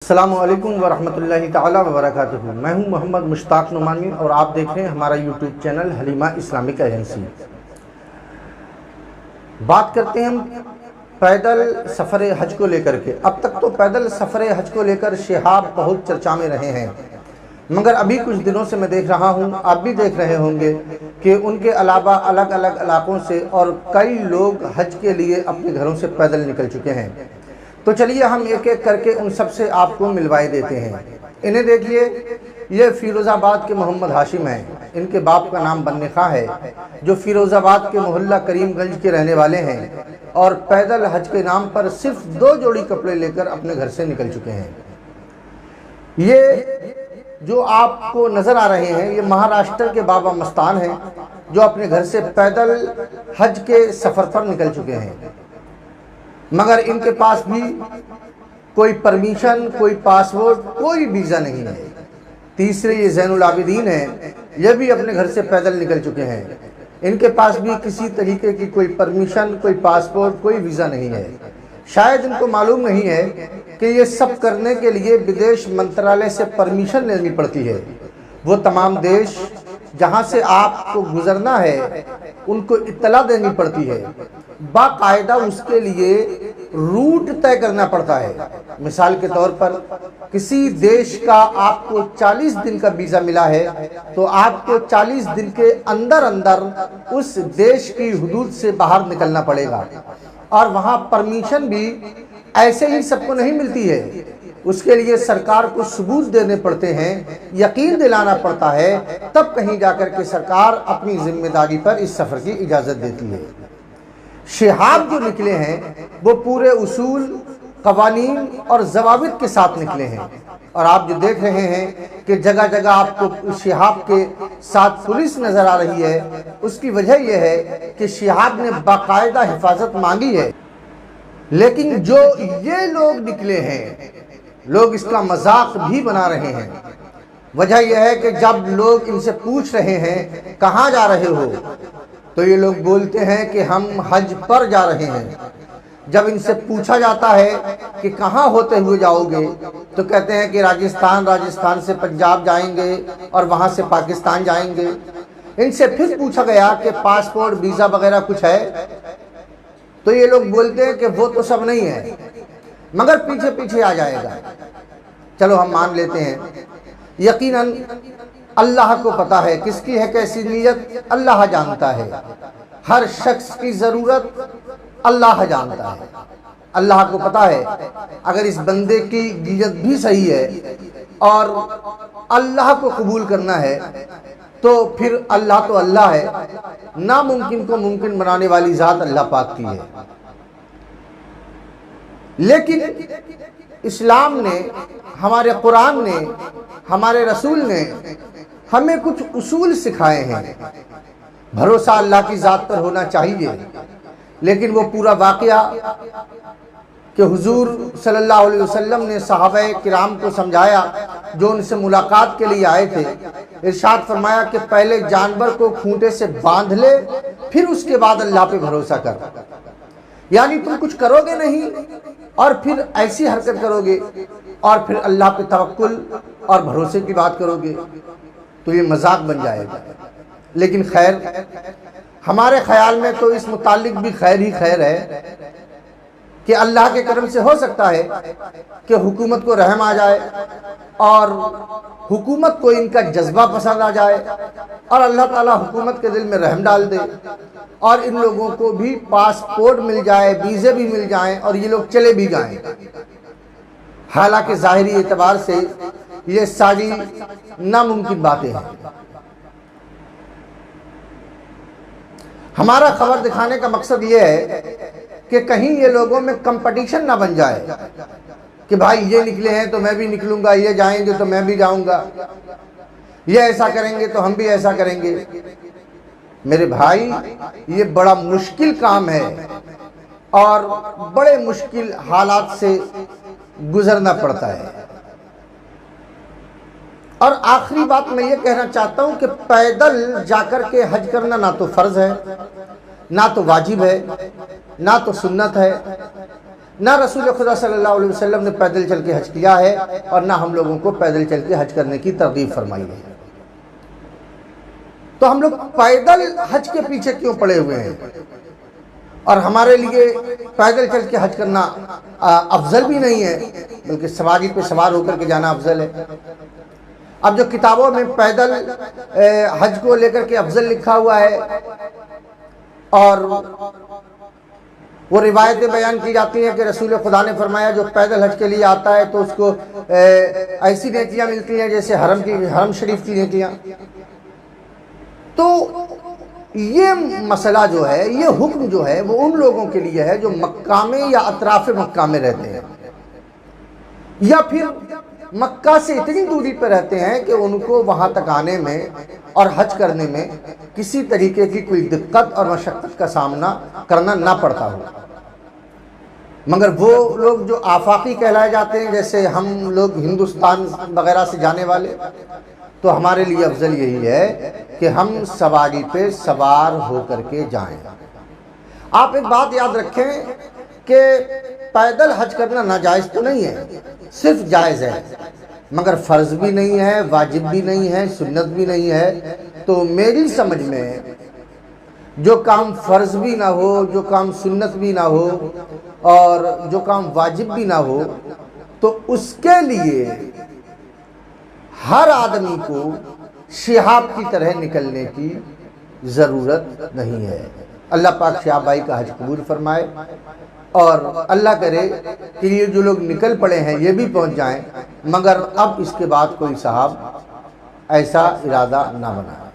السلام علیکم ورحمۃ اللہ تعالی وبرکاتہ۔ میں ہوں محمد مشتاق نعمانی اور آپ دیکھ رہے ہیں ہمارا YouTube channel Halima Islamic agency. بات کرتے ہیں ہم پیدل سفر حج کو لے کر کے۔ اب تک تو پیدل سفر حج کو لے کر شہاب بہت چرچا میں رہے ہیں، مگر ابھی کچھ دنوں سے میں دیکھ رہا ہوں، آپ بھی دیکھ رہے ہوں گے کہ ان کے علاوہ الگ الگ علاقوں سے اور کئی لوگ حج کے لیے اپنے گھروں سے پیدل نکل چکے ہیں۔ تو چلیے ہم ایک ایک کر کے ان سب سے آپ کو ملوائے دیتے ہیں۔ انہیں دیکھیے، یہ فیروز آباد کے محمد ہاشم ہیں، ان کے باپ کا نام بن خاں ہے، جو فیروز آباد کے محلہ کریم گنج کے رہنے والے ہیں اور پیدل حج کے نام پر صرف 2 جوڑی کپڑے لے کر اپنے گھر سے نکل چکے ہیں۔ یہ جو آپ کو نظر آ رہے ہیں یہ مہاراشٹر کے بابا مستان ہیں، جو اپنے گھر سے پیدل حج کے سفر پر نکل چکے ہیں، مگر ان کے پاس بھی کوئی پرمیشن، کوئی پاسپورٹ، کوئی ویزا نہیں ہے۔ تیسرے یہ زین العابدین ہیں، یہ بھی اپنے گھر سے پیدل نکل چکے ہیں، ان کے پاس بھی کسی طریقے کی کوئی پرمیشن، کوئی پاسپورٹ، کوئی ویزا نہیں ہے۔ شاید ان کو معلوم نہیں ہے کہ یہ سب کرنے کے لیے بدیش منترالیہ سے پرمیشن لینی پڑتی ہے۔ وہ تمام دیش جہاں سے آپ کو گزرنا ہے ان کو اطلاع دینی پڑتی ہے، باقاعدہ اس کے لیے روٹ طے کرنا پڑتا ہے۔ مثال کے طور پر کسی دیش کا آپ کو 40 دن کا ویزا ملا ہے تو آپ کو 40 دن کے اندر اس دیش کی حدود سے باہر نکلنا پڑے گا، اور وہاں پرمیشن بھی ایسے ہی سب کو نہیں ملتی ہے۔ اس کے لیے سرکار کو ثبوت دینے پڑتے ہیں، یقین دلانا پڑتا ہے، تب کہیں جا کر کے سرکار اپنی ذمہ داری پر اس سفر کی اجازت دیتی ہے۔ شہاب جو نکلے ہیں وہ پورے اصول، قوانین اور ضوابط کے ساتھ نکلے ہیں، اور آپ جو دیکھ رہے ہیں کہ جگہ جگہ آپ کو شہاب کے ساتھ پولیس نظر آ رہی ہے، اس کی وجہ یہ ہے کہ شہاب نے باقاعدہ حفاظت مانگی ہے۔ لیکن جو یہ لوگ نکلے ہیں، لوگ اس کا مذاق بھی بنا رہے ہیں۔ وجہ یہ ہے کہ جب لوگ ان سے پوچھ رہے ہیں کہاں جا رہے ہو، تو یہ لوگ بولتے ہیں کہ ہم حج پر جا رہے ہیں۔ جب ان سے پوچھا جاتا ہے کہ کہاں ہوتے ہوئے جاؤ گے، تو کہتے ہیں کہ راجستھان سے پنجاب جائیں گے اور وہاں سے پاکستان جائیں گے۔ ان سے پھر پوچھا گیا کہ پاسپورٹ، ویزا وغیرہ کچھ ہے، تو یہ لوگ بولتے ہیں کہ وہ تو سب نہیں ہے، مگر پیچھے پیچھے آ جائے گا۔ چلو ہم مان لیتے ہیں، یقیناً اللہ کو پتا ہے کس کی ہے کیسی نیت، اللہ جانتا ہے۔ ہر شخص کی ضرورت اللہ جانتا ہے۔ اللہ کو پتا ہے اگر اس بندے کی نیت بھی صحیح ہے اور اللہ کو قبول کرنا ہے تو پھر اللہ تو اللہ ہے، ناممکن کو ممکن بنانے والی ذات اللہ پاک کی ہے۔ لیکن اسلام نے، ہمارے قرآن نے، ہمارے رسول نے ہمیں کچھ اصول سکھائے ہیں۔ بھروسہ اللہ کی ذات پر ہونا چاہیے، لیکن وہ پورا واقعہ کہ حضور صلی اللہ علیہ وسلم نے صحابہ کرام کو سمجھایا جو ان سے ملاقات کے لیے آئے تھے۔ ارشاد فرمایا کہ پہلے جانور کو کھونٹے سے باندھ لے، پھر اس کے بعد اللہ پہ بھروسہ کر۔ یعنی تم کچھ کرو گے نہیں اور پھر ایسی حرکت کرو گے اور پھر اللہ پہ توکل اور بھروسے کی بات کرو گے تو یہ مذاق بن جائے گا۔ لیکن خیر، ہمارے خیال میں تو اس متعلق بھی خیر ہی خیر ہے کہ اللہ کے کرم سے ہو سکتا ہے کہ حکومت کو رحم آ جائے اور حکومت کو ان کا جذبہ پسند آ جائے اور اللہ تعالیٰ حکومت کے دل میں رحم ڈال دے اور ان لوگوں کو بھی پاسپورٹ مل جائے، ویزے بھی مل جائیں اور یہ لوگ چلے بھی جائیں۔ حالانکہ ظاہری اعتبار سے یہ ساری ناممکن باتیں ہیں۔ ہمارا خبر دکھانے کا مقصد یہ ہے کہ کہیں یہ لوگوں میں کمپٹیشن نہ بن جائے کہ بھائی یہ نکلے ہیں تو میں بھی نکلوں گا، یہ جائیں گے تو میں بھی جاؤں گا، یہ ایسا کریں گے تو ہم بھی ایسا کریں گے۔ میرے بھائی، یہ بڑا مشکل کام ہے اور بڑے مشکل حالات سے گزرنا پڑتا ہے۔ اور آخری بات میں یہ کہنا چاہتا ہوں کہ پیدل جا کر کے حج کرنا نہ تو فرض ہے، نہ تو واجب ہے، نہ تو سنت ہے، نہ رسول خدا صلی اللہ علیہ وسلم نے پیدل چل کے حج کیا ہے اور نہ ہم لوگوں کو پیدل چل کے حج کرنے کی ترغیب فرمائی ہے۔ تو ہم لوگ پیدل حج کے پیچھے کیوں پڑے ہوئے ہیں؟ اور ہمارے لیے پیدل چل کے حج کرنا افضل بھی نہیں ہے، بلکہ سواری پہ سوار ہو کر کے جانا افضل ہے۔ اب جو کتابوں میں پیدل حج کو لے کر کے افضل لکھا ہوا ہے اور وہ روایتیں بیان کی جاتی ہیں کہ رسول خدا نے فرمایا جو پیدل حج کے لیے آتا ہے تو اس کو ایسی نیکیاں ملتی ہیں جیسے حرم شریف کی نیکیاں، تو یہ مسئلہ جو ہے، یہ حکم جو ہے وہ ان لوگوں کے لیے ہے جو مکہ میں یا اطراف مکہ میں رہتے ہیں، یا پھر مکہ سے اتنی دوری پہ رہتے ہیں کہ ان کو وہاں تک آنے میں اور حج کرنے میں کسی طریقے کی کوئی دقت اور مشقت کا سامنا کرنا نہ پڑتا ہو۔ مگر وہ لوگ جو آفاقی کہلائے جاتے ہیں، جیسے ہم لوگ ہندوستان وغیرہ سے جانے والے، تو ہمارے لیے افضل یہی ہے کہ ہم سواری پہ سوار ہو کر کے جائیں۔ آپ ایک بات یاد رکھیں کہ پیدل حج کرنا ناجائز تو نہیں ہے، صرف جائز ہے، مگر فرض بھی نہیں ہے، واجب بھی نہیں ہے، سنت بھی نہیں ہے۔ تو میری سمجھ میں جو کام فرض بھی نہ ہو، جو کام سنت بھی نہ ہو اور جو کام واجب بھی نہ ہو، تو اس کے لیے ہر آدمی کو شہاب کی طرح نکلنے کی ضرورت نہیں ہے۔ اللہ پاک شہاب بھائی کا حج قبول فرمائے، اور اللہ کرے کہ یہ جو لوگ نکل پڑے ہیں یہ بھی پہنچ جائیں، مگر اب اس کے بعد کوئی صاحب ایسا ارادہ نہ بنائے۔